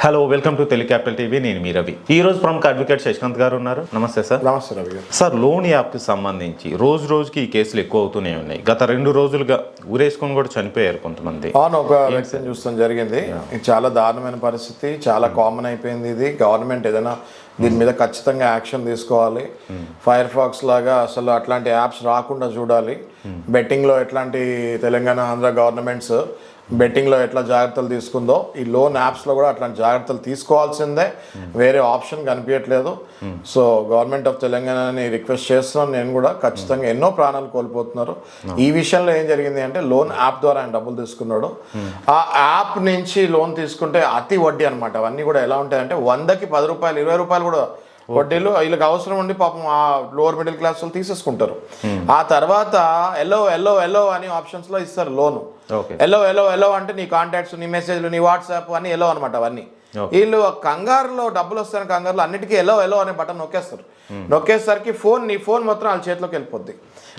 Hello, welcome to Telugu capital TV. నేను మీ రవి. ఈ రోజు ప్రముఖ అడ్వకేట్ శశికాంత్ గారు ఉన్నారు. నమస్తే సార్. నమస్తే రవి గారు. సార్, లోన్ యాప్కి సంబంధించి రోజుకి ఈ కేసులు ఎక్కువ అవుతూనే ఉన్నాయి. గత 2 రోజులుగా ఊరేసుకొని కూడా చనిపోయారు కొంతమంది. అవును, ఒక వ్యక్తిని చూస్తాం జరిగింది. ఇది చాలా దారుణమైన పరిస్థితి, చాలా కామన్ అయిపోయింది. ఇది గవర్నమెంట్ ఏదైనా దీని మీద ఖచ్చితంగా యాక్షన్ తీసుకోవాలి. ఫైర్ ఫాక్స్ లాగా అసలు అట్లాంటి యాప్స్ రాకుండా చూడాలి. బెట్టింగ్లో ఎట్లాంటి తెలంగాణ ఆంధ్ర గవర్నమెంట్స్ బెట్టింగ్లో ఎట్లా జాగ్రత్తలు తీసుకుందో ఈ లోన్ యాప్స్లో కూడా అట్లాంటి జాగ్రత్తలు తీసుకోవాల్సిందే. వేరే ఆప్షన్ కనిపించట్లేదు. సో గవర్నమెంట్ ఆఫ్ తెలంగాణని రిక్వెస్ట్ చేస్తున్నాను నేను కూడా. ఖచ్చితంగా ఎన్నో ప్రాణాలు కోల్పోతున్నారు. ఈ విషయంలో ఏం జరిగింది అంటే లోన్ యాప్ ద్వారా ఆయన డబ్బులు తీసుకున్నాడు. ఆ యాప్ నుంచి లోన్ తీసుకుంటే అతి వడ్డీ అనమాట. అవన్నీ కూడా ఎలా ఉంటాయంటే 100కి 10 రూపాయలు 20 రూపాయలు కూడా వడ్డీలు వీళ్ళకి అవసరం ఉండి పాపం ఆ లోవర్ మిడిల్ క్లాస్ వాళ్ళు తీసేసుకుంటారు. ఆ తర్వాత ఎల్లో అని ఆప్షన్స్లో ఇస్తారు లోను. ఎల్లో అంటే నీ కాంటాక్ట్స్, నీ మెసేజ్లు, నీ వాట్సాప్ అని ఎల్లో అనమాట. అవన్నీ వీళ్ళు కంగారులో డబ్బులు వస్తాయని కంగారులో అన్నిటికీ ఎల్లో అనే బటన్ నొక్కేస్తారు. నొక్కేసరికి నీ ఫోన్ మొత్తం వాళ్ళ చేతిలోకి వెళ్ళిపోద్ది.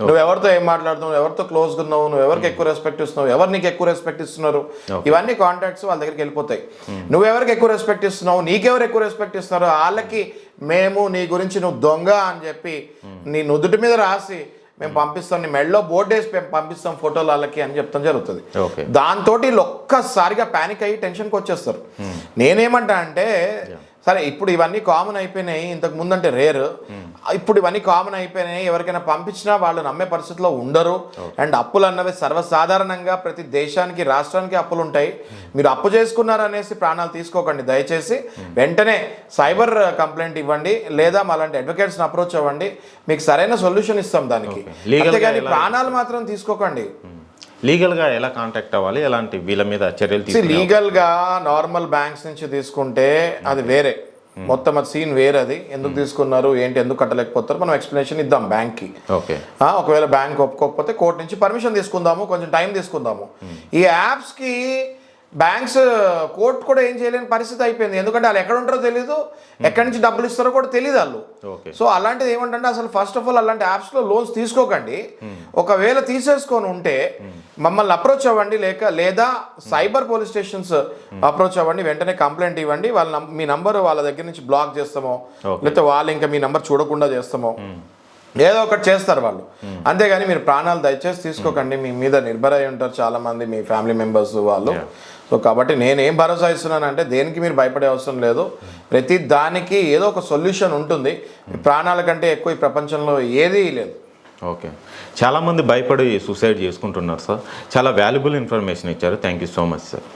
నువ్వు ఎవరితో ఏం మాట్లాడుతున్నావు, ఎవరితో క్లోజ్గా ఉన్నావు, నువ్వు ఎవరికి ఎక్కువ రెస్పెక్ట్ ఇస్తున్నావు, ఎవరు నీకు ఎక్కువ రెస్పెక్ట్ ఇస్తున్నారు, ఇవన్నీ కాంటాక్ట్స్ వాళ్ళ దగ్గరికి వెళ్ళిపోతాయి. నువ్వు ఎవరికి ఎక్కువ రెస్పెక్ట్ ఇస్తున్నావు, నీకెవరు ఎక్కువ రెస్పెక్ట్ ఇస్తున్నారు, వాళ్ళకి మేము నీ గురించి నువ్వు దొంగ అని చెప్పి నీ నుదుటి మీద రాసి మేము పంపిస్తాం, నీ మెడలో బోర్డు వేసి మేము పంపిస్తాం ఫోటోలు వాళ్ళకి అని చెప్తాం జరుగుతుంది. దాంతో వీళ్ళు ఒక్కసారిగా ప్యానిక్ అయ్యి టెన్షన్కి వచ్చేస్తారు. నేనేమంటా అంటే సరే ఇప్పుడు ఇవన్నీ కామన్ అయిపోయినాయి. ఇంతకు ముందంటే రేర్, ఇప్పుడు ఇవన్నీ కామన్ అయిపోయినాయి. ఎవరికైనా పంపించినా వాళ్ళు నమ్మే పరిస్థితిలో ఉండరు. అండ్ అప్పులు అన్నవి సర్వసాధారణంగా ప్రతి దేశానికి, రాష్ట్రానికి అప్పులు ఉంటాయి. మీరు అప్పు చేసుకున్నారనేసి ప్రాణాలు తీసుకోకండి దయచేసి. వెంటనే సైబర్ కంప్లైంట్ ఇవ్వండి, లేదా మాలాంటి అడ్వకేట్స్ని అప్రోచ్ అవ్వండి. మీకు సరైన సొల్యూషన్ ఇస్తాం దానికి. అంతేగాని ప్రాణాలు మాత్రం తీసుకోకండి. లీగల్గా ఎలా కాంటాక్ట్ అవ్వాలి, ఎలాంటి వీళ్ళ మీద చర్యలు తీసుకోవాలి? లీగల్గా నార్మల్ బ్యాంక్స్ నుంచి తీసుకుంటే అది వేరే, మొత్తం అది సీన్ వేరే. అది ఎందుకు తీసుకున్నారు ఏంటి, ఎందుకు కట్టలేకపోతారు మనం ఎక్స్ప్లెనేషన్ ఇద్దాం బ్యాంక్కి. ఒకవేళ బ్యాంక్ ఒప్పుకోకపోతే కోర్టు నుంచి పర్మిషన్ తీసుకుందాము, కొంచెం టైం తీసుకుందాము. ఈ యాప్స్కి బ్యాంక్స్ కోర్టు కూడా ఏం చేయలేని పరిస్థితి అయిపోయింది. ఎందుకంటే వాళ్ళు ఎక్కడ ఉంటారో తెలీదు, ఎక్కడి నుంచి డబ్బులు ఇస్తారో కూడా తెలియదు వాళ్ళు. సో అలాంటిది ఏమంటే అసలు ఫస్ట్ ఆఫ్ ఆల్ అలాంటి యాప్స్లో లోన్స్ తీసుకోకండి. ఒకవేళ తీసేసుకొని ఉంటే మమ్మల్ని అప్రోచ్ అవ్వండి, లేదా సైబర్ పోలీస్ స్టేషన్స్ అప్రోచ్ అవ్వండి. వెంటనే కంప్లైంట్ ఇవ్వండి. మీ నంబర్ వాళ్ళ దగ్గర నుంచి బ్లాక్ చేస్తామో, లేకపోతే వాళ్ళు ఇంకా మీ నంబర్ చూడకుండా చేస్తామో, ఏదో ఒకటి చేస్తారు వాళ్ళు. అంతేగాని మీరు ప్రాణాలు దయచేసి తీసుకోకండి. మీ మీద నిర్భరై ఉంటారు చాలామంది, మీ ఫ్యామిలీ మెంబర్స్ వాళ్ళు. సో కాబట్టి నేనేం భరోసా ఇస్తున్నానంటే దేనికి మీరు భయపడే అవసరం లేదు. ప్రతి దానికి ఏదో ఒక సొల్యూషన్ ఉంటుంది. ప్రాణాల కంటే ఎక్కువ ఈ ప్రపంచంలో ఏదీ లేదు. ఓకే, చాలామంది భయపడి సూసైడ్ చేసుకుంటున్నారు సార్. చాలా వాల్యుబుల్ ఇన్ఫర్మేషన్ ఇచ్చారు. Thank you so much sir.